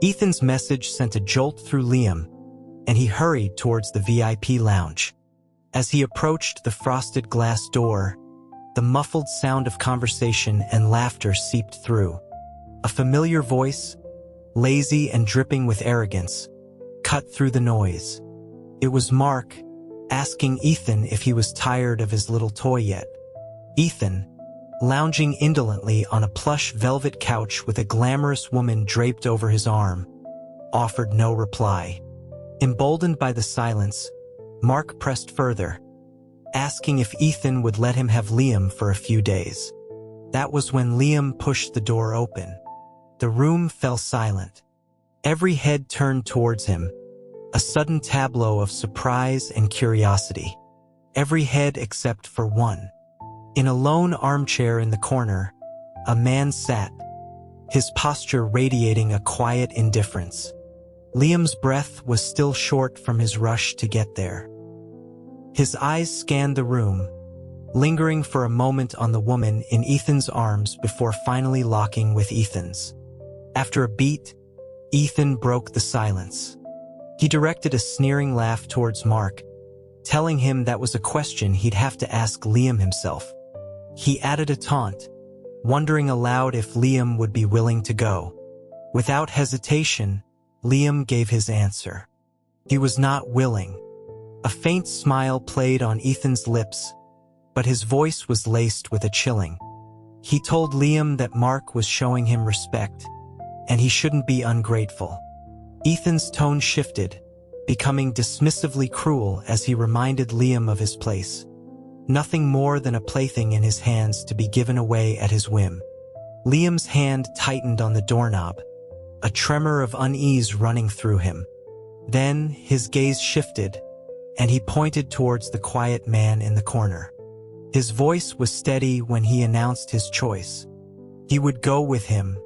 Ethan's message sent a jolt through Liam, and he hurried towards the VIP lounge. As he approached the frosted glass door, the muffled sound of conversation and laughter seeped through. A familiar voice, lazy and dripping with arrogance, cut through the noise. It was Mark, asking Ethan if he was tired of his little toy yet. Ethan, lounging indolently on a plush velvet couch with a glamorous woman draped over his arm, offered no reply. Emboldened by the silence, Mark pressed further, asking if Ethan would let him have Liam for a few days. That was when Liam pushed the door open. The room fell silent. Every head turned towards him, a sudden tableau of surprise and curiosity. Every head except for one. In a lone armchair in the corner, a man sat, his posture radiating a quiet indifference. Liam's breath was still short from his rush to get there. His eyes scanned the room, lingering for a moment on the woman in Ethan's arms before finally locking with Ethan's. After a beat, Ethan broke the silence. He directed a sneering laugh towards Mark, telling him that was a question he'd have to ask Liam himself. He added a taunt, wondering aloud if Liam would be willing to go. Without hesitation, Liam gave his answer. He was not willing. A faint smile played on Ethan's lips, but his voice was laced with a chilling. He told Liam that Mark was showing him respect, and he shouldn't be ungrateful. Ethan's tone shifted, becoming dismissively cruel as he reminded Liam of his place. Nothing more than a plaything in his hands to be given away at his whim. Liam's hand tightened on the doorknob, a tremor of unease running through him. Then his gaze shifted, and he pointed towards the quiet man in the corner. His voice was steady when he announced his choice. He would go with him.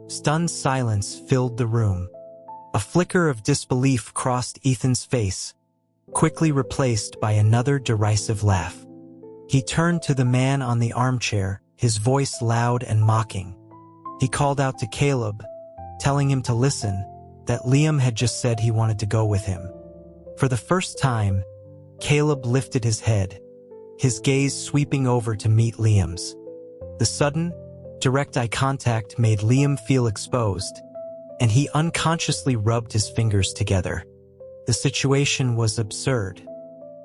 Stunned silence filled the room. A flicker of disbelief crossed Ethan's face, quickly replaced by another derisive laugh. He turned to the man on the armchair, his voice loud and mocking. He called out to Caleb, telling him to listen, that Liam had just said he wanted to go with him. For the first time, Caleb lifted his head, his gaze sweeping over to meet Liam's. The sudden, direct eye contact made Liam feel exposed, and he unconsciously rubbed his fingers together. The situation was absurd.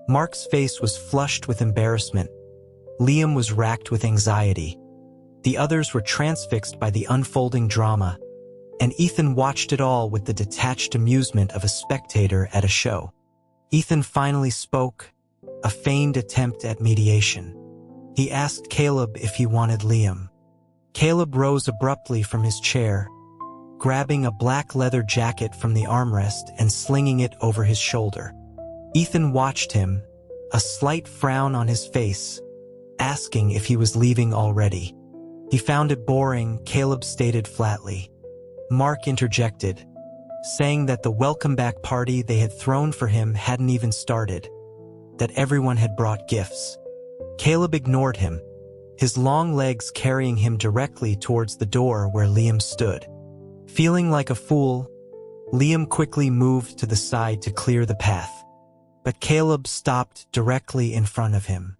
Mark's face was flushed with embarrassment. Liam was racked with anxiety. The others were transfixed by the unfolding drama, and Ethan watched it all with the detached amusement of a spectator at a show. Ethan finally spoke, a feigned attempt at mediation. He asked Caleb if he wanted Liam. Caleb rose abruptly from his chair, grabbing a black leather jacket from the armrest and slinging it over his shoulder. Ethan watched him, a slight frown on his face, asking if he was leaving already. He found it boring, Caleb stated flatly. Mark interjected, saying that the welcome back party they had thrown for him hadn't even started, that everyone had brought gifts. Caleb ignored him, his long legs carrying him directly towards the door where Liam stood. Feeling like a fool, Liam quickly moved to the side to clear the path. But Caleb stopped directly in front of him.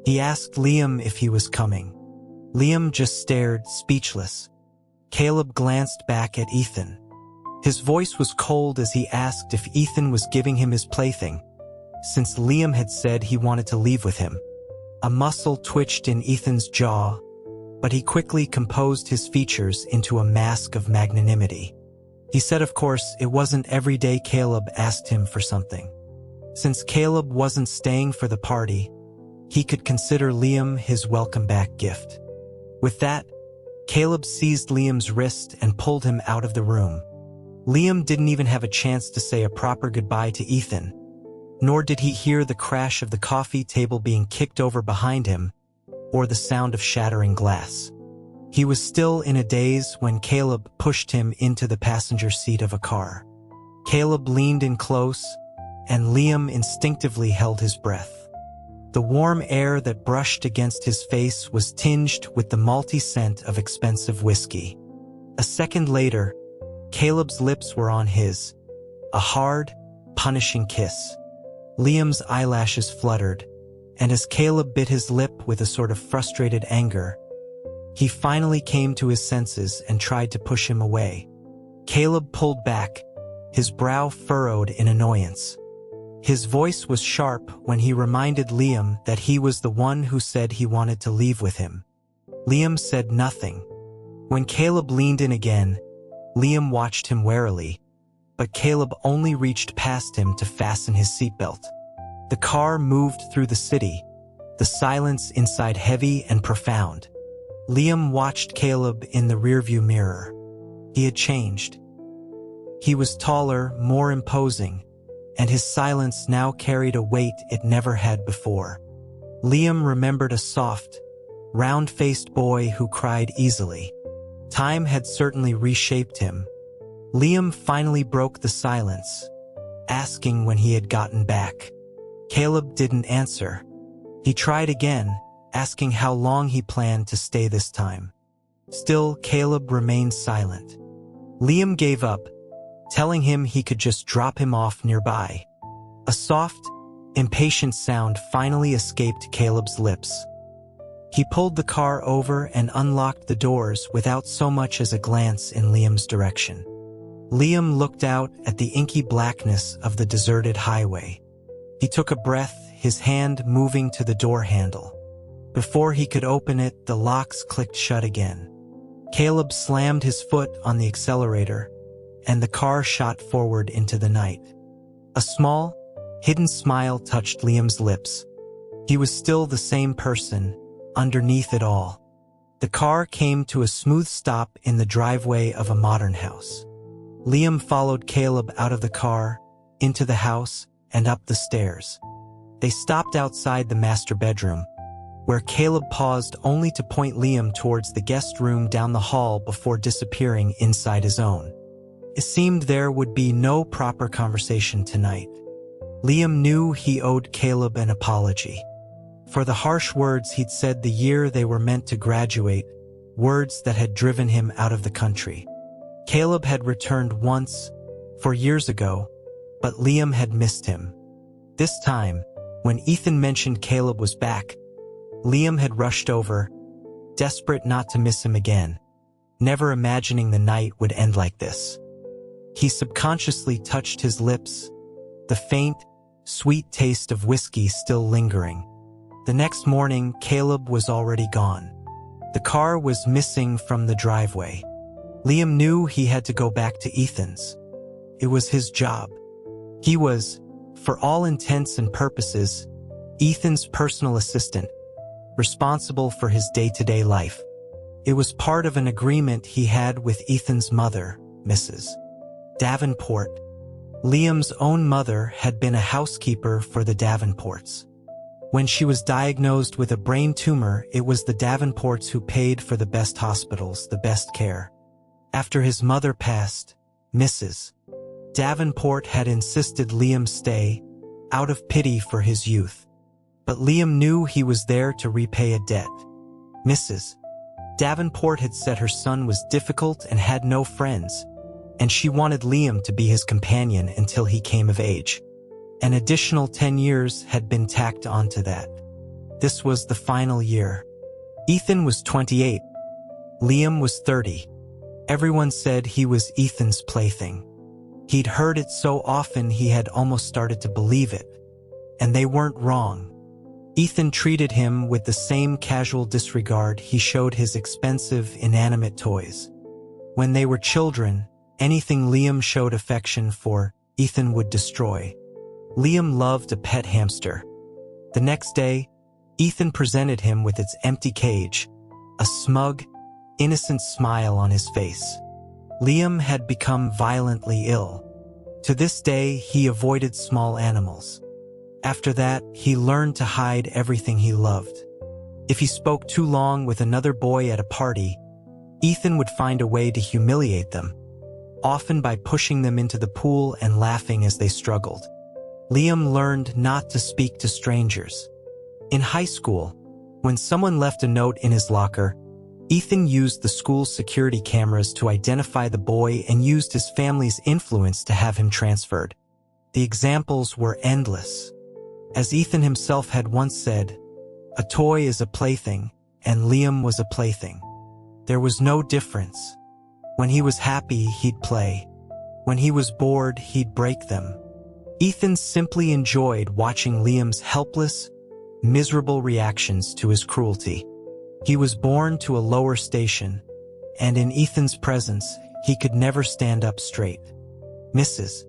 He asked Liam if he was coming. Liam just stared, speechless. Caleb glanced back at Ethan. His voice was cold as he asked if Ethan was giving him his plaything, since Liam had said he wanted to leave with him. A muscle twitched in Ethan's jaw, but he quickly composed his features into a mask of magnanimity. He said of course it wasn't every day Caleb asked him for something. Since Caleb wasn't staying for the party, he could consider Liam his welcome back gift. With that, Caleb seized Liam's wrist and pulled him out of the room. Liam didn't even have a chance to say a proper goodbye to Ethan, nor did he hear the crash of the coffee table being kicked over behind him or the sound of shattering glass. He was still in a daze when Caleb pushed him into the passenger seat of a car. Caleb leaned in close, and Liam instinctively held his breath. The warm air that brushed against his face was tinged with the malty scent of expensive whiskey. A second later, Caleb's lips were on his, a hard, punishing kiss. Liam's eyelashes fluttered, and as Caleb bit his lip with a sort of frustrated anger, he finally came to his senses and tried to push him away. Caleb pulled back, his brow furrowed in annoyance. His voice was sharp when he reminded Liam that he was the one who said he wanted to leave with him. Liam said nothing. When Caleb leaned in again, Liam watched him warily, but Caleb only reached past him to fasten his seatbelt. The car moved through the city, the silence inside heavy and profound. Liam watched Caleb in the rearview mirror. He had changed. He was taller, more imposing, and his silence now carried a weight it never had before. Liam remembered a soft, round-faced boy who cried easily. Time had certainly reshaped him. Liam finally broke the silence, asking when he had gotten back. Caleb didn't answer. He tried again, asking how long he planned to stay this time. Still, Caleb remained silent. Liam gave up, telling him he could just drop him off nearby. A soft, impatient sound finally escaped Caleb's lips. He pulled the car over and unlocked the doors without so much as a glance in Liam's direction. Liam looked out at the inky blackness of the deserted highway. He took a breath, his hand moving to the door handle. Before he could open it, the locks clicked shut again. Caleb slammed his foot on the accelerator, and the car shot forward into the night. A small, hidden smile touched Liam's lips. He was still the same person, underneath it all. The car came to a smooth stop in the driveway of a modern house. Liam followed Caleb out of the car, into the house, and up the stairs. They stopped outside the master bedroom, where Caleb paused only to point Liam towards the guest room down the hall before disappearing inside his own. It seemed there would be no proper conversation tonight. Liam knew he owed Caleb an apology for the harsh words he'd said the year they were meant to graduate, words that had driven him out of the country. Caleb had returned once, 4 years ago, but Liam had missed him. This time, when Ethan mentioned Caleb was back, Liam had rushed over, desperate not to miss him again, never imagining the night would end like this. He subconsciously touched his lips, the faint, sweet taste of whiskey still lingering. The next morning, Caleb was already gone. The car was missing from the driveway. Liam knew he had to go back to Ethan's. It was his job. He was, for all intents and purposes, Ethan's personal assistant, responsible for his day-to-day life. It was part of an agreement he had with Ethan's mother, Mrs. Davenport. Liam's own mother had been a housekeeper for the Davenports. When she was diagnosed with a brain tumor, it was the Davenports who paid for the best hospitals, the best care. After his mother passed, Mrs. Davenport had insisted Liam stay, out of pity for his youth. But Liam knew he was there to repay a debt. Mrs. Davenport had said her son was difficult and had no friends, and she wanted Liam to be his companion until he came of age. An additional 10 years had been tacked onto that. This was the final year. Ethan was 28. Liam was 30. Everyone said he was Ethan's plaything. He'd heard it so often he had almost started to believe it. And they weren't wrong. Ethan treated him with the same casual disregard he showed his expensive, inanimate toys. When they were children, anything Liam showed affection for, Ethan would destroy. Liam loved a pet hamster. The next day, Ethan presented him with its empty cage, a smug, innocent smile on his face. Liam had become violently ill. To this day, he avoided small animals. After that, he learned to hide everything he loved. If he spoke too long with another boy at a party, Ethan would find a way to humiliate them, often by pushing them into the pool and laughing as they struggled. Liam learned not to speak to strangers. In high school, when someone left a note in his locker, Ethan used the school's security cameras to identify the boy and used his family's influence to have him transferred. The examples were endless. As Ethan himself had once said, "A toy is a plaything, and Liam was a plaything." There was no difference. When he was happy, he'd play. When he was bored, he'd break them. Ethan simply enjoyed watching Liam's helpless, miserable reactions to his cruelty. He was born to a lower station, and in Ethan's presence, he could never stand up straight. Mrs.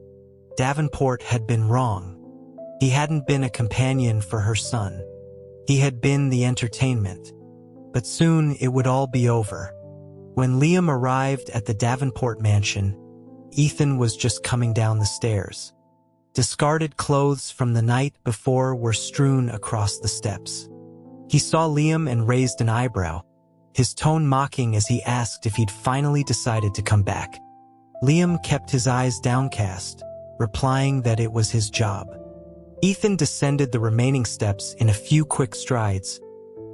Davenport had been wrong. He hadn't been a companion for her son. He had been the entertainment. But soon it would all be over. When Liam arrived at the Davenport mansion, Ethan was just coming down the stairs. Discarded clothes from the night before were strewn across the steps. He saw Liam and raised an eyebrow, his tone mocking as he asked if he'd finally decided to come back. Liam kept his eyes downcast, replying that it was his job. Ethan descended the remaining steps in a few quick strides,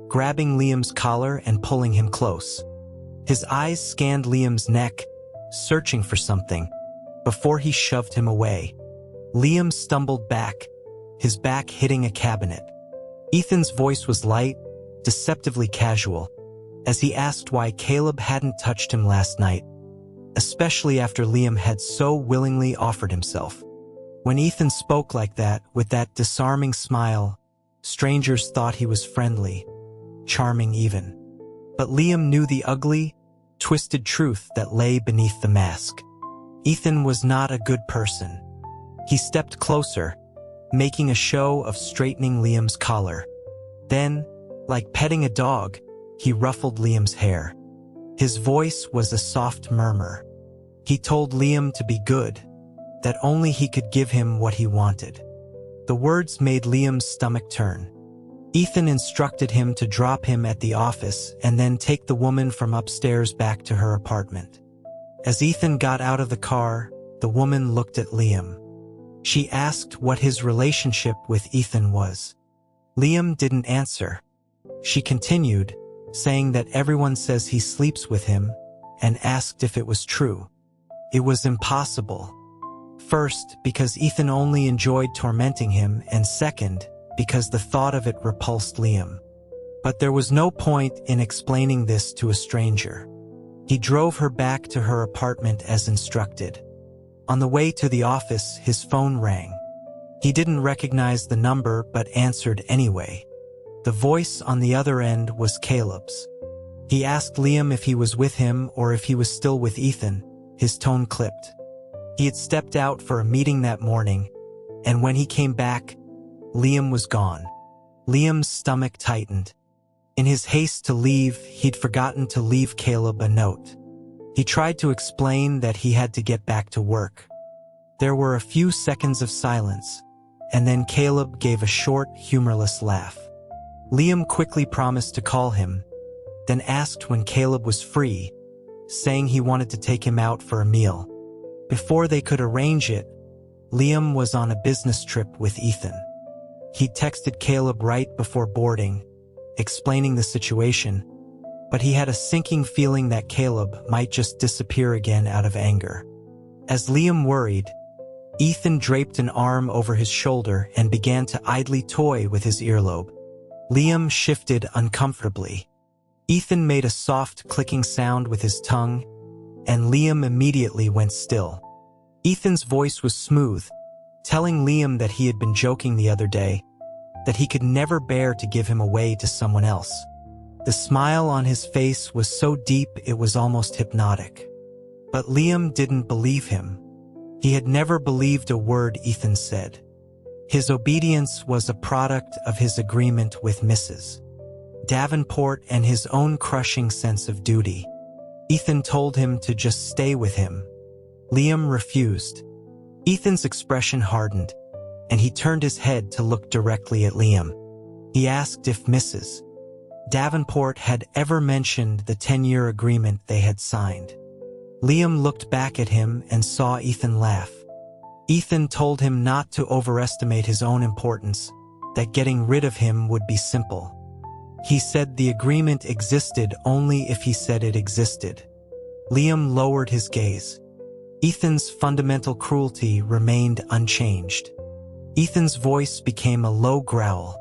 grabbing Liam's collar and pulling him close. His eyes scanned Liam's neck, searching for something, before he shoved him away. Liam stumbled back, his back hitting a cabinet. Ethan's voice was light, deceptively casual, as he asked why Caleb hadn't touched him last night, especially after Liam had so willingly offered himself. When Ethan spoke like that, with that disarming smile, strangers thought he was friendly, charming even. But Liam knew the ugly, twisted truth that lay beneath the mask. Ethan was not a good person. He stepped closer, making a show of straightening Liam's collar. Then, like petting a dog, he ruffled Liam's hair. His voice was a soft murmur. He told Liam to be good, that only he could give him what he wanted. The words made Liam's stomach turn. Ethan instructed him to drop him at the office and then take the woman from upstairs back to her apartment. As Ethan got out of the car, the woman looked at Liam. She asked what his relationship with Ethan was. Liam didn't answer. She continued, saying that everyone says he sleeps with him, and asked if it was true. It was impossible. First, because Ethan only enjoyed tormenting him, and second, because the thought of it repulsed Liam. But there was no point in explaining this to a stranger. He drove her back to her apartment as instructed. On the way to the office, his phone rang. He didn't recognize the number but answered anyway. The voice on the other end was Caleb's. He asked Liam if he was with him or if he was still with Ethan. His tone clipped. He had stepped out for a meeting that morning, and when he came back, Liam was gone. Liam's stomach tightened. In his haste to leave, he'd forgotten to leave Caleb a note. He tried to explain that he had to get back to work. There were a few seconds of silence, and then Caleb gave a short, humorless laugh. Liam quickly promised to call him, then asked when Caleb was free, saying he wanted to take him out for a meal. Before they could arrange it, Liam was on a business trip with Ethan. He texted Caleb right before boarding, explaining the situation, but he had a sinking feeling that Caleb might just disappear again out of anger. As Liam worried, Ethan draped an arm over his shoulder and began to idly toy with his earlobe. Liam shifted uncomfortably. Ethan made a soft clicking sound with his tongue, and Liam immediately went still. Ethan's voice was smooth, telling Liam that he had been joking the other day, that he could never bear to give him away to someone else. The smile on his face was so deep it was almost hypnotic. But Liam didn't believe him. He had never believed a word Ethan said. His obedience was a product of his agreement with Mrs. Davenport and his own crushing sense of duty. Ethan told him to just stay with him. Liam refused. Ethan's expression hardened, and he turned his head to look directly at Liam. He asked if Mrs. Davenport had ever mentioned the 10-year agreement they had signed. Liam looked back at him and saw Ethan laugh. Ethan told him not to overestimate his own importance, that getting rid of him would be simple. He said the agreement existed only if he said it existed. Liam lowered his gaze. Ethan's fundamental cruelty remained unchanged. Ethan's voice became a low growl.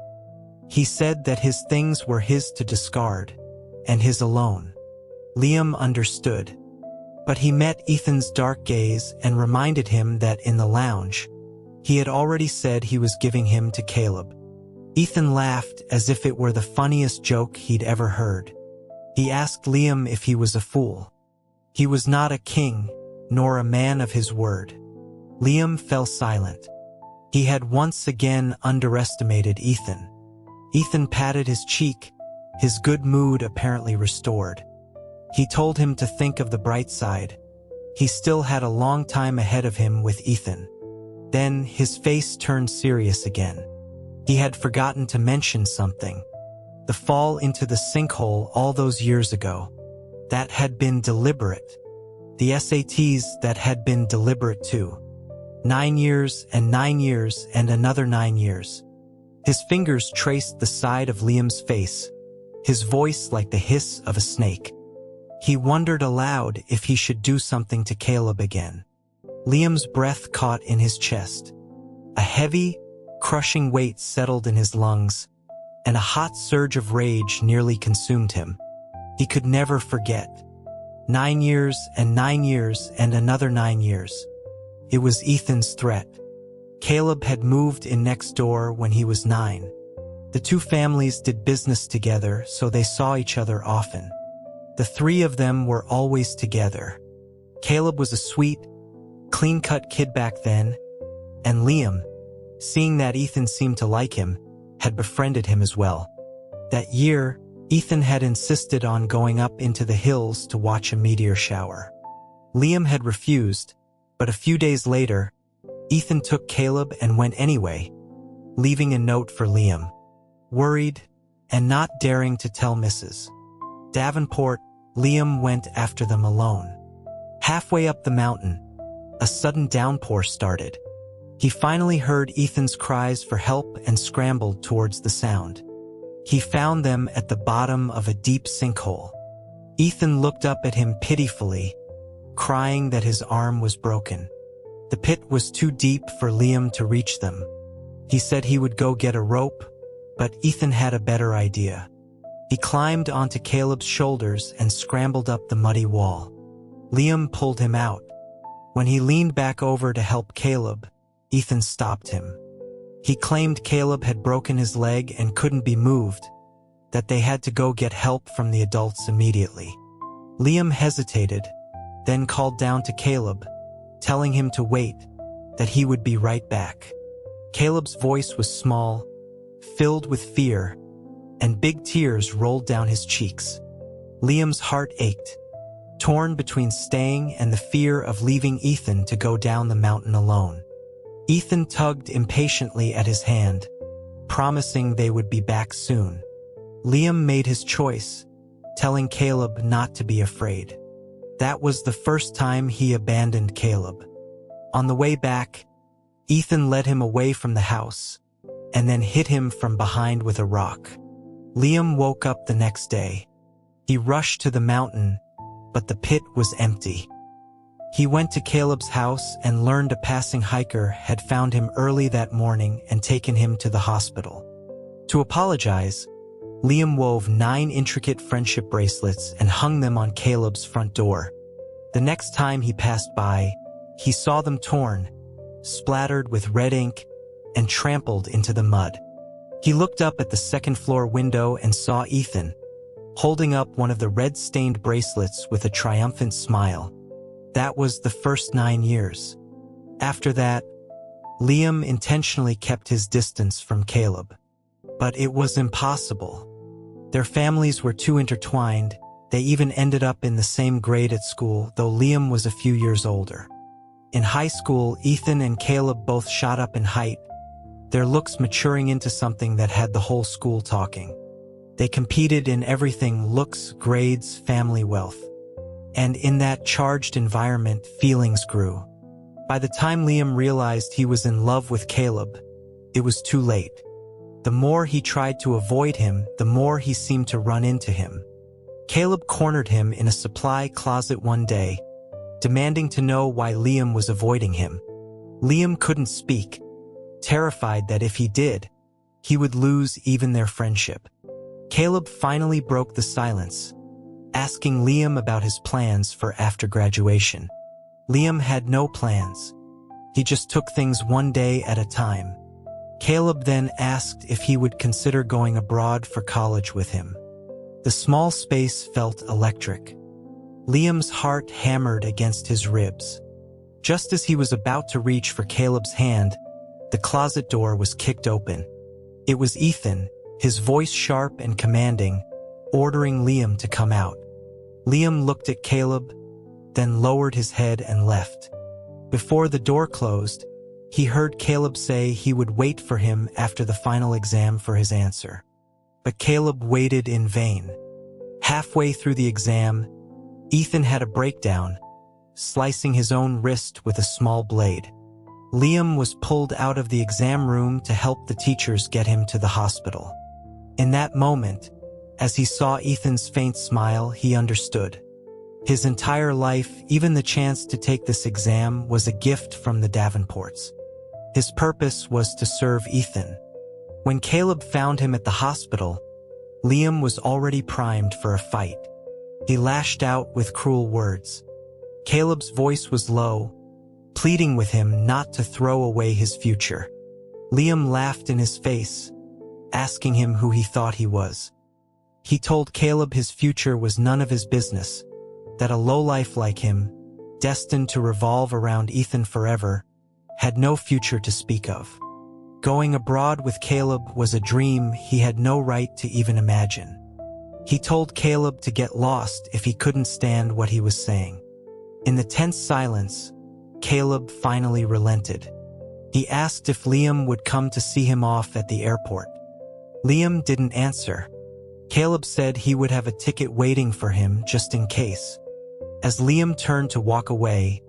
He said that his things were his to discard, and his alone. Liam understood. But he met Ethan's dark gaze and reminded him that in the lounge, he had already said he was giving him to Caleb. Ethan laughed as if it were the funniest joke he'd ever heard. He asked Liam if he was a fool. He was not a king, nor a man of his word. Liam fell silent. He had once again underestimated Ethan. Ethan patted his cheek, his good mood apparently restored. He told him to think of the bright side. He still had a long time ahead of him with Ethan. Then his face turned serious again. He had forgotten to mention something. The fall into the sinkhole all those years ago. That had been deliberate. The SATs that had been deliberate too. 9 years and 9 years and another 9 years. His fingers traced the side of Liam's face, his voice like the hiss of a snake. He wondered aloud if he should do something to Caleb again. Liam's breath caught in his chest. A heavy, crushing weight settled in his lungs, and a hot surge of rage nearly consumed him. He could never forget. 9 years and 9 years and another 9 years. It was Ethan's threat. Caleb had moved in next door when he was 9. The two families did business together, so they saw each other often. The three of them were always together. Caleb was a sweet, clean-cut kid back then, and Liam, seeing that Ethan seemed to like him, had befriended him as well. That year, Ethan had insisted on going up into the hills to watch a meteor shower. Liam had refused, but a few days later, Ethan took Caleb and went anyway, leaving a note for Liam. Worried, and not daring to tell Mrs. Davenport, Liam went after them alone. Halfway up the mountain, a sudden downpour started. He finally heard Ethan's cries for help and scrambled towards the sound. He found them at the bottom of a deep sinkhole. Ethan looked up at him pitifully, crying that his arm was broken. The pit was too deep for Liam to reach them. He said he would go get a rope, but Ethan had a better idea. He climbed onto Caleb's shoulders and scrambled up the muddy wall. Liam pulled him out. When he leaned back over to help Caleb, Ethan stopped him. He claimed Caleb had broken his leg and couldn't be moved, that they had to go get help from the adults immediately. Liam hesitated, then called down to Caleb, telling him to wait, that he would be right back. Caleb's voice was small, filled with fear, and big tears rolled down his cheeks. Liam's heart ached, torn between staying and the fear of leaving Ethan to go down the mountain alone. Ethan tugged impatiently at his hand, promising they would be back soon. Liam made his choice, telling Caleb not to be afraid. That was the first time he abandoned Caleb. On the way back, Ethan led him away from the house, and then hit him from behind with a rock. Liam woke up the next day. He rushed to the mountain, but the pit was empty. He went to Caleb's house and learned a passing hiker had found him early that morning and taken him to the hospital. To apologize, Liam wove 9 intricate friendship bracelets and hung them on Caleb's front door. The next time he passed by, he saw them torn, splattered with red ink, and trampled into the mud. He looked up at the second-floor window and saw Ethan, holding up one of the red-stained bracelets with a triumphant smile. That was the first 9 years. After that, Liam intentionally kept his distance from Caleb. But it was impossible. Their families were too intertwined. They even ended up in the same grade at school, though Liam was a few years older. In high school, Ethan and Caleb both shot up in height, their looks maturing into something that had the whole school talking. They competed in everything: looks, grades, family, wealth. And in that charged environment, feelings grew. By the time Liam realized he was in love with Caleb, it was too late. The more he tried to avoid him, the more he seemed to run into him. Caleb cornered him in a supply closet one day, demanding to know why Liam was avoiding him. Liam couldn't speak, terrified that if he did, he would lose even their friendship. Caleb finally broke the silence, asking Liam about his plans for after graduation. Liam had no plans. He just took things one day at a time. Caleb then asked if he would consider going abroad for college with him. The small space felt electric. Liam's heart hammered against his ribs. Just as he was about to reach for Caleb's hand, the closet door was kicked open. It was Ethan, his voice sharp and commanding, ordering Liam to come out. Liam looked at Caleb, then lowered his head and left. Before the door closed, he heard Caleb say he would wait for him after the final exam for his answer. But Caleb waited in vain. Halfway through the exam, Ethan had a breakdown, slicing his own wrist with a small blade. Liam was pulled out of the exam room to help the teachers get him to the hospital. In that moment, as he saw Ethan's faint smile, he understood. His entire life, even the chance to take this exam, was a gift from the Davenports. His purpose was to serve Ethan. When Caleb found him at the hospital, Liam was already primed for a fight. He lashed out with cruel words. Caleb's voice was low, pleading with him not to throw away his future. Liam laughed in his face, asking him who he thought he was. He told Caleb his future was none of his business, that a lowlife like him, destined to revolve around Ethan forever, had no future to speak of. Going abroad with Caleb was a dream he had no right to even imagine. He told Caleb to get lost if he couldn't stand what he was saying. In the tense silence, Caleb finally relented. He asked if Liam would come to see him off at the airport. Liam didn't answer. Caleb said he would have a ticket waiting for him just in case. As Liam turned to walk away,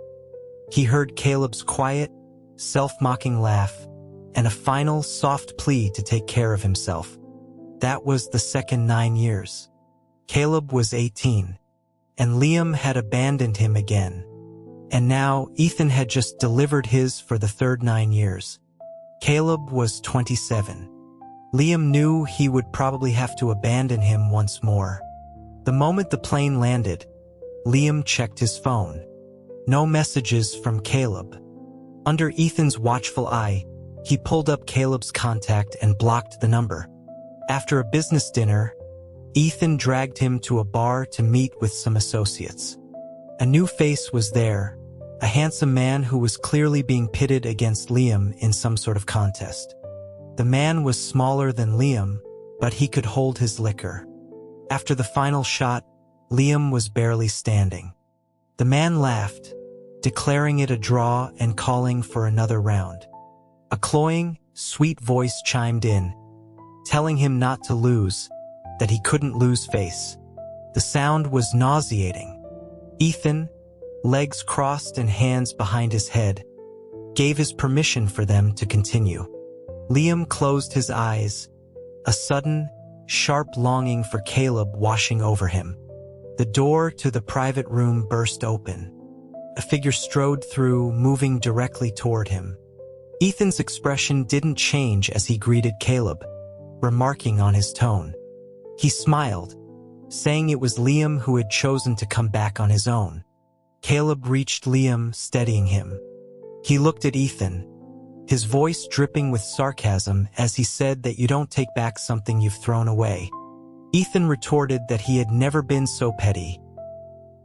he heard Caleb's quiet, self-mocking laugh and a final soft plea to take care of himself. That was the second 9 years. Caleb was 18, and Liam had abandoned him again. And now Ethan had just delivered his for the third 9 years. Caleb was 27. Liam knew he would probably have to abandon him once more. The moment the plane landed, Liam checked his phone. No messages from Caleb. Under Ethan's watchful eye, he pulled up Caleb's contact and blocked the number. After a business dinner, Ethan dragged him to a bar to meet with some associates. A new face was there, a handsome man who was clearly being pitted against Liam in some sort of contest. The man was smaller than Liam, but he could hold his liquor. After the final shot, Liam was barely standing. The man laughed, declaring it a draw and calling for another round. A cloying, sweet voice chimed in, telling him not to lose, that he couldn't lose face. The sound was nauseating. Ethan, legs crossed and hands behind his head, gave his permission for them to continue. Liam closed his eyes, a sudden, sharp longing for Caleb washing over him. The door to the private room burst open. A figure strode through, moving directly toward him. Ethan's expression didn't change as he greeted Caleb, remarking on his tone. He smiled, saying it was Liam who had chosen to come back on his own. Caleb reached Liam, steadying him. He looked at Ethan, his voice dripping with sarcasm as he said that you don't take back something you've thrown away. Ethan retorted that he had never been so petty.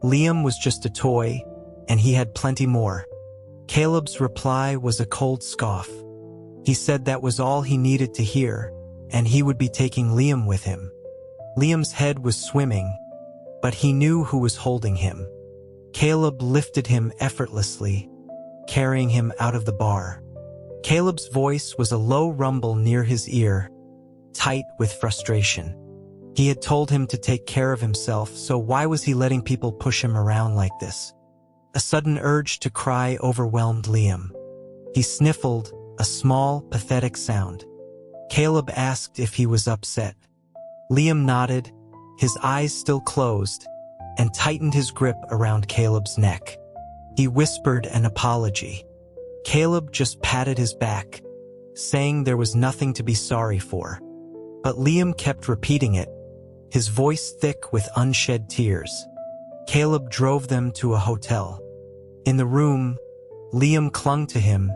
Liam was just a toy, and he had plenty more. Caleb's reply was a cold scoff. He said that was all he needed to hear, and he would be taking Liam with him. Liam's head was swimming, but he knew who was holding him. Caleb lifted him effortlessly, carrying him out of the bar. Caleb's voice was a low rumble near his ear, tight with frustration. He had told him to take care of himself, so why was he letting people push him around like this? A sudden urge to cry overwhelmed Liam. He sniffled, a small, pathetic sound. Caleb asked if he was upset. Liam nodded, his eyes still closed, and tightened his grip around Caleb's neck. He whispered an apology. Caleb just patted his back, saying there was nothing to be sorry for. But Liam kept repeating it, his voice thick with unshed tears. Caleb drove them to a hotel. In the room, Liam clung to him,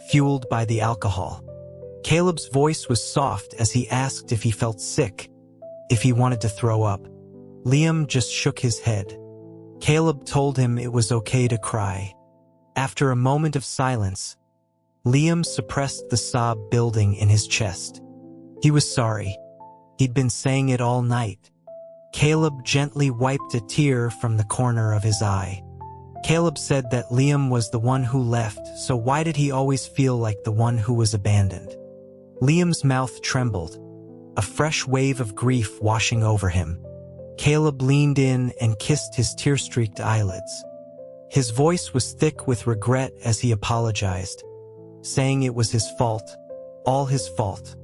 fueled by the alcohol. Caleb's voice was soft as he asked if he felt sick, if he wanted to throw up. Liam just shook his head. Caleb told him it was okay to cry. After a moment of silence, Liam suppressed the sob building in his chest. He was sorry. He'd been saying it all night. Caleb gently wiped a tear from the corner of his eye. Caleb said that Liam was the one who left, so why did he always feel like the one who was abandoned? Liam's mouth trembled, a fresh wave of grief washing over him. Caleb leaned in and kissed his tear-streaked eyelids. His voice was thick with regret as he apologized, saying it was his fault, all his fault.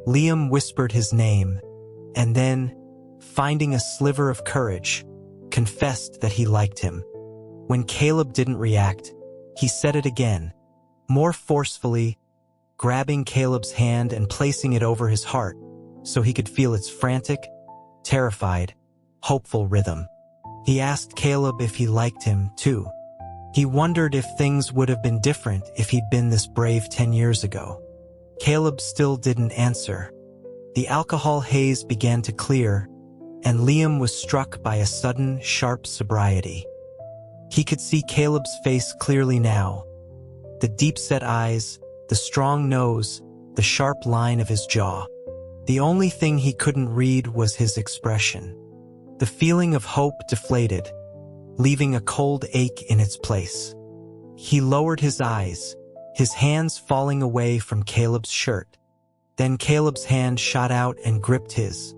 Liam whispered his name, and then, finding a sliver of courage, confessed that he liked him. When Caleb didn't react, he said it again, more forcefully, grabbing Caleb's hand and placing it over his heart so he could feel its frantic, terrified, hopeful rhythm. He asked Caleb if he liked him, too. He wondered if things would have been different if he'd been this brave 10 years ago. Caleb still didn't answer. The alcohol haze began to clear, and Liam was struck by a sudden, sharp sobriety. He could see Caleb's face clearly now. The deep-set eyes, the strong nose, the sharp line of his jaw. The only thing he couldn't read was his expression. The feeling of hope deflated, leaving a cold ache in its place. He lowered his eyes, his hands falling away from Caleb's shirt. Then Caleb's hand shot out and gripped his.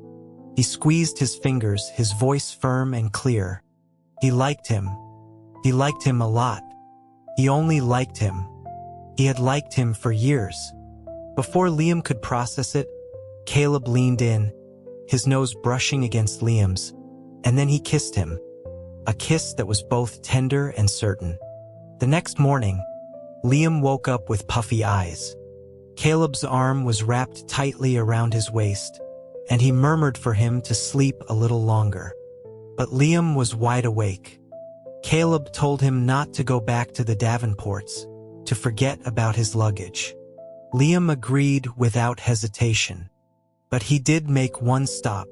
He squeezed his fingers, his voice firm and clear. He liked him. He liked him a lot. He only liked him. He had liked him for years. Before Liam could process it, Caleb leaned in, his nose brushing against Liam's, and then he kissed him. A kiss that was both tender and certain. The next morning, Liam woke up with puffy eyes. Caleb's arm was wrapped tightly around his waist, and he murmured for him to sleep a little longer. But Liam was wide awake. Caleb told him not to go back to the Davenports, to forget about his luggage. Liam agreed without hesitation. But he did make one stop.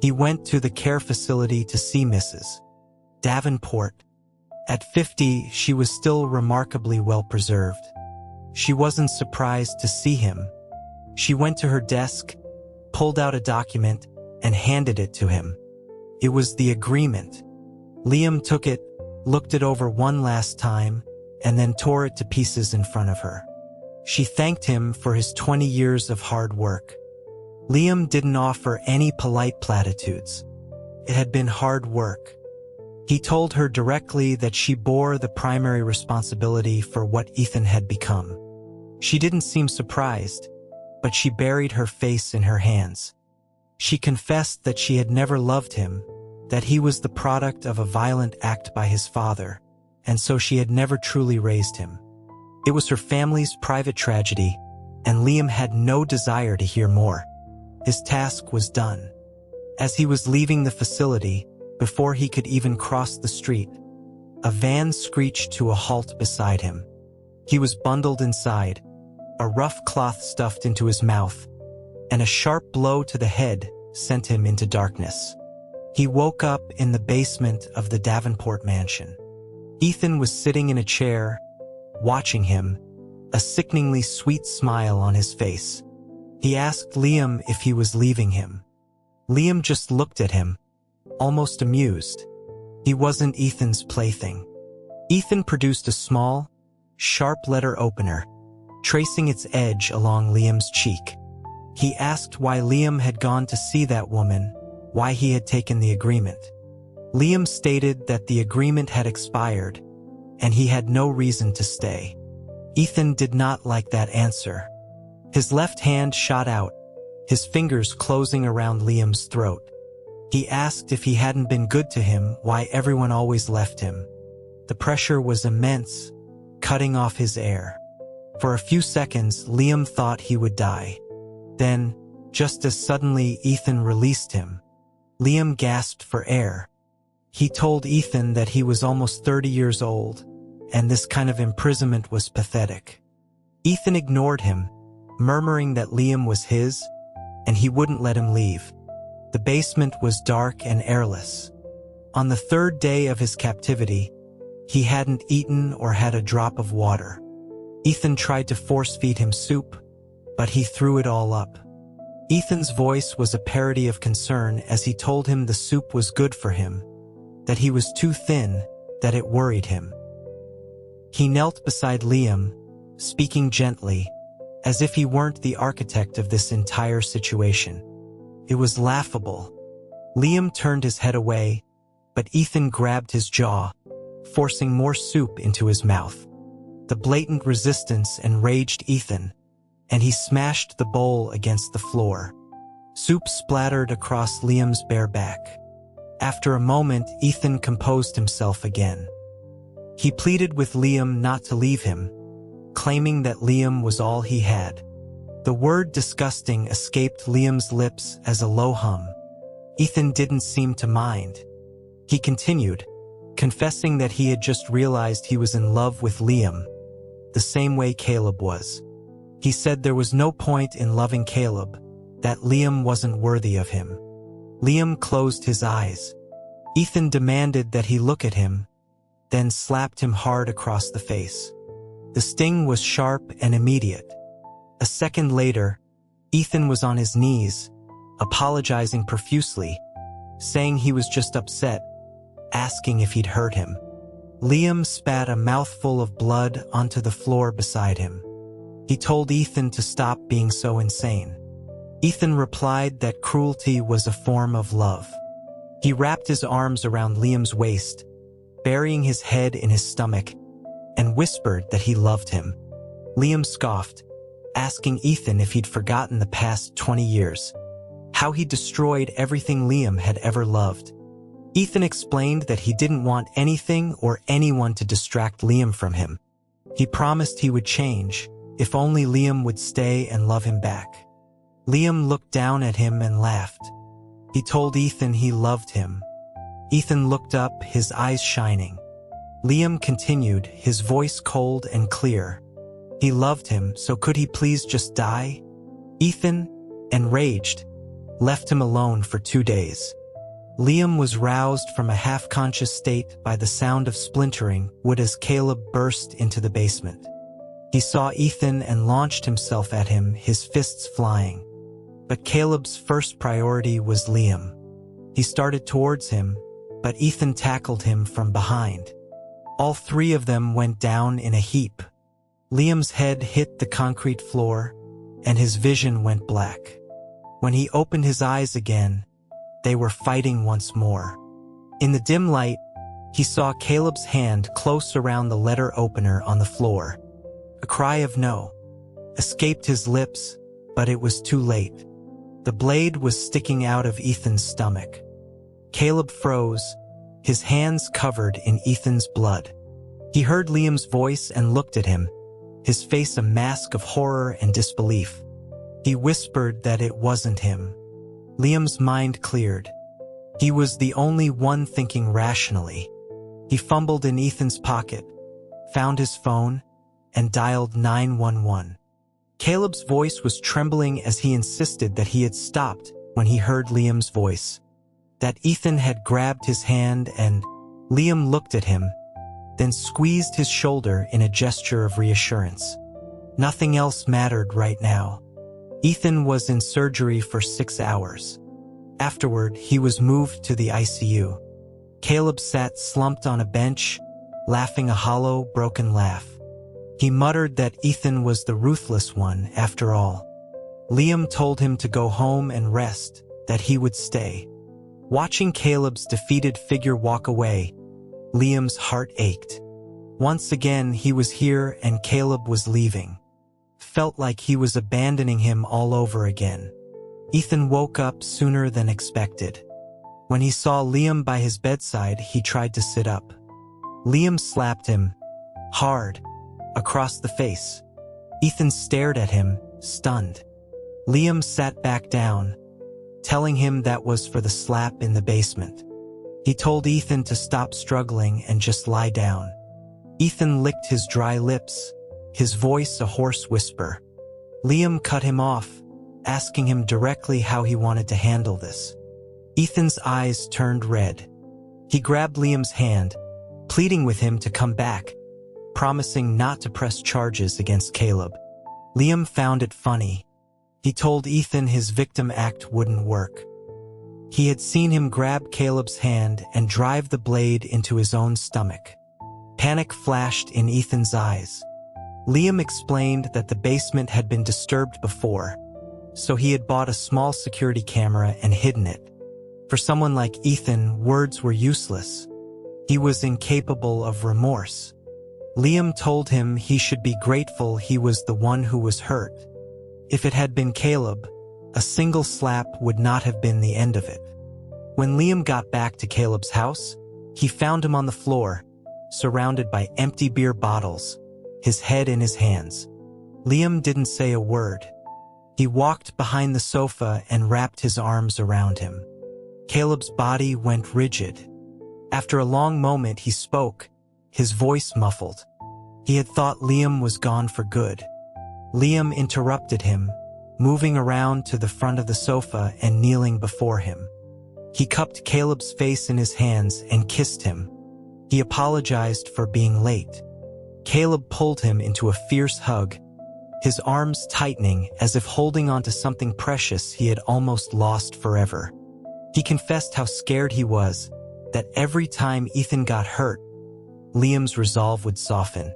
He went to the care facility to see Mrs. Davenport. At 50, she was still remarkably well preserved. She wasn't surprised to see him. She went to her desk, pulled out a document, and handed it to him. It was the agreement. Liam took it, looked it over one last time, and then tore it to pieces in front of her. She thanked him for his 20 years of hard work. Liam didn't offer any polite platitudes. It had been hard work. He told her directly that she bore the primary responsibility for what Ethan had become. She didn't seem surprised, but she buried her face in her hands. She confessed that she had never loved him, that he was the product of a violent act by his father, and so she had never truly raised him. It was her family's private tragedy, and Liam had no desire to hear more. His task was done. As he was leaving the facility, before he could even cross the street, a van screeched to a halt beside him. He was bundled inside, a rough cloth stuffed into his mouth, and a sharp blow to the head sent him into darkness. He woke up in the basement of the Davenport mansion. Ethan was sitting in a chair, watching him, a sickeningly sweet smile on his face. He asked Liam if he was leaving him. Liam just looked at him, almost amused. He wasn't Ethan's plaything. Ethan produced a small, sharp letter opener, tracing its edge along Liam's cheek. He asked why Liam had gone to see that woman, why he had taken the agreement. Liam stated that the agreement had expired, and he had no reason to stay. Ethan did not like that answer. His left hand shot out, his fingers closing around Liam's throat. He asked if he hadn't been good to him, why everyone always left him. The pressure was immense, cutting off his air. For a few seconds, Liam thought he would die. Then, just as suddenly, Ethan released him. Liam gasped for air. He told Ethan that he was almost 30 years old, and this kind of imprisonment was pathetic. Ethan ignored him, murmuring that Liam was his, and he wouldn't let him leave. The basement was dark and airless. On the third day of his captivity, he hadn't eaten or had a drop of water. Ethan tried to force-feed him soup, but he threw it all up. Ethan's voice was a parody of concern as he told him the soup was good for him, that he was too thin, that it worried him. He knelt beside Liam, speaking gently, as if he weren't the architect of this entire situation. It was laughable. Liam turned his head away, but Ethan grabbed his jaw, forcing more soup into his mouth. The blatant resistance enraged Ethan, and he smashed the bowl against the floor. Soup splattered across Liam's bare back. After a moment, Ethan composed himself again. He pleaded with Liam not to leave him, claiming that Liam was all he had. The word disgusting escaped Liam's lips as a low hum. Ethan didn't seem to mind. He continued, confessing that he had just realized he was in love with Liam, the same way Caleb was. He said there was no point in loving Caleb, that Liam wasn't worthy of him. Liam closed his eyes. Ethan demanded that he look at him, then slapped him hard across the face. The sting was sharp and immediate. A second later, Ethan was on his knees, apologizing profusely, saying he was just upset, asking if he'd hurt him. Liam spat a mouthful of blood onto the floor beside him. He told Ethan to stop being so insane. Ethan replied that cruelty was a form of love. He wrapped his arms around Liam's waist, burying his head in his stomach, and whispered that he loved him. Liam scoffed, asking Ethan if he'd forgotten the past 20 years, how he destroyed everything Liam had ever loved. Ethan explained that he didn't want anything or anyone to distract Liam from him. He promised he would change, if only Liam would stay and love him back. Liam looked down at him and laughed. He told Ethan he loved him. Ethan looked up, his eyes shining. Liam continued, his voice cold and clear. He loved him, so could he please just die? Ethan, enraged, left him alone for 2 days. Liam was roused from a half-conscious state by the sound of splintering wood as Caleb burst into the basement. He saw Ethan and launched himself at him, his fists flying. But Caleb's first priority was Liam. He started towards him, but Ethan tackled him from behind. All three of them went down in a heap. Liam's head hit the concrete floor, and his vision went black. When he opened his eyes again, they were fighting once more. In the dim light, he saw Caleb's hand close around the letter opener on the floor. A cry of no escaped his lips, but it was too late. The blade was sticking out of Ethan's stomach. Caleb froze, his hands covered in Ethan's blood. He heard Liam's voice and looked at him, his face a mask of horror and disbelief. He whispered that it wasn't him. Liam's mind cleared. He was the only one thinking rationally. He fumbled in Ethan's pocket, found his phone, and dialed 911. Caleb's voice was trembling as he insisted that he had stopped when he heard Liam's voice, that Ethan had grabbed his hand and Liam looked at him, then squeezed his shoulder in a gesture of reassurance. Nothing else mattered right now. Ethan was in surgery for 6 hours. Afterward, he was moved to the ICU. Caleb sat slumped on a bench, laughing a hollow, broken laugh. He muttered that Ethan was the ruthless one after all. Liam told him to go home and rest, that he would stay. Watching Caleb's defeated figure walk away, Liam's heart ached. Once again, he was here and Caleb was leaving. felt like he was abandoning him all over again. Ethan woke up sooner than expected. When he saw Liam by his bedside, he tried to sit up. Liam slapped him, hard, across the face. Ethan stared at him, stunned. Liam sat back down, telling him that was for the slap in the basement. He told Ethan to stop struggling and just lie down. Ethan licked his dry lips, his voice a hoarse whisper. Liam cut him off, asking him directly how he wanted to handle this. Ethan's eyes turned red. He grabbed Liam's hand, pleading with him to come back, promising not to press charges against Caleb. Liam found it funny. He told Ethan his victim act wouldn't work. He had seen him grab Caleb's hand and drive the blade into his own stomach. Panic flashed in Ethan's eyes. Liam explained that the basement had been disturbed before, so he had bought a small security camera and hidden it. For someone like Ethan, words were useless. He was incapable of remorse. Liam told him he should be grateful he was the one who was hurt. If it had been Caleb, a single slap would not have been the end of it. When Liam got back to Caleb's house, he found him on the floor, surrounded by empty beer bottles, his head in his hands. Liam didn't say a word. He walked behind the sofa and wrapped his arms around him. Caleb's body went rigid. After a long moment, he spoke, his voice muffled. He had thought Liam was gone for good. Liam interrupted him, moving around to the front of the sofa and kneeling before him. He cupped Caleb's face in his hands and kissed him. He apologized for being late. Caleb pulled him into a fierce hug, his arms tightening as if holding onto something precious he had almost lost forever. He confessed how scared he was, that every time Ethan got hurt, Liam's resolve would soften.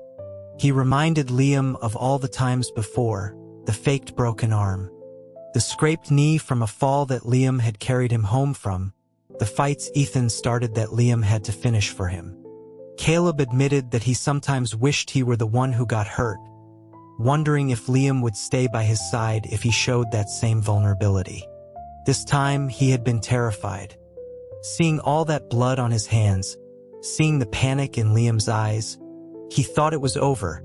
He reminded Liam of all the times before, the faked broken arm, the scraped knee from a fall that Liam had carried him home from, the fights Ethan started that Liam had to finish for him. Caleb admitted that he sometimes wished he were the one who got hurt, wondering if Liam would stay by his side if he showed that same vulnerability. This time, he had been terrified. Seeing all that blood on his hands, seeing the panic in Liam's eyes, he thought it was over,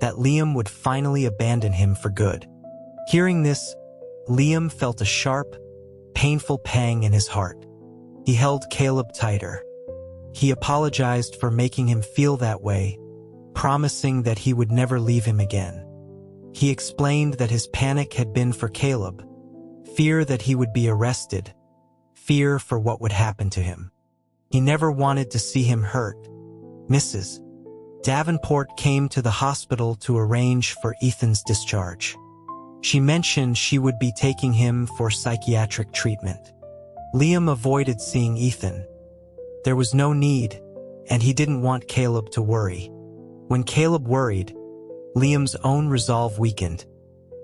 that Liam would finally abandon him for good. Hearing this, Liam felt a sharp, painful pang in his heart. He held Caleb tighter. He apologized for making him feel that way, promising that he would never leave him again. He explained that his panic had been for Caleb, fear that he would be arrested, fear for what would happen to him. He never wanted to see him hurt. Mrs. Davenport came to the hospital to arrange for Ethan's discharge. She mentioned she would be taking him for psychiatric treatment. Liam avoided seeing Ethan. There was no need, and he didn't want Caleb to worry. When Caleb worried, Liam's own resolve weakened,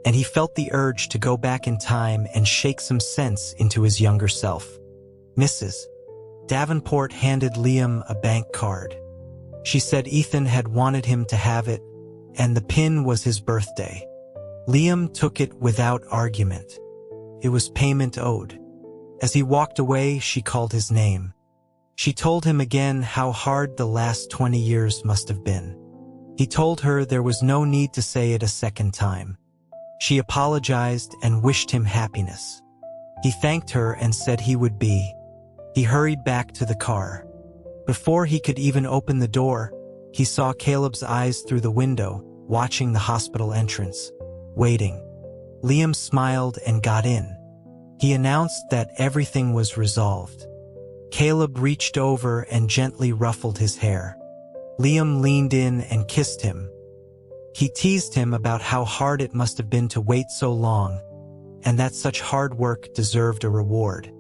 and he felt the urge to go back in time and shake some sense into his younger self. Mrs. Davenport handed Liam a bank card. She said Ethan had wanted him to have it, and the pin was his birthday. Liam took it without argument. It was payment owed. As he walked away, she called his name. She told him again how hard the last 20 years must have been. He told her there was no need to say it a second time. She apologized and wished him happiness. He thanked her and said he would be. He hurried back to the car. Before he could even open the door, he saw Caleb's eyes through the window, watching the hospital entrance, waiting. Liam smiled and got in. He announced that everything was resolved. Caleb reached over and gently ruffled his hair. Liam leaned in and kissed him. He teased him about how hard it must have been to wait so long, and that such hard work deserved a reward.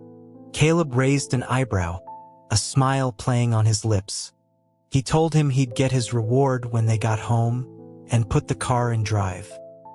Caleb raised an eyebrow, a smile playing on his lips. He told him he'd get his reward when they got home and put the car in drive.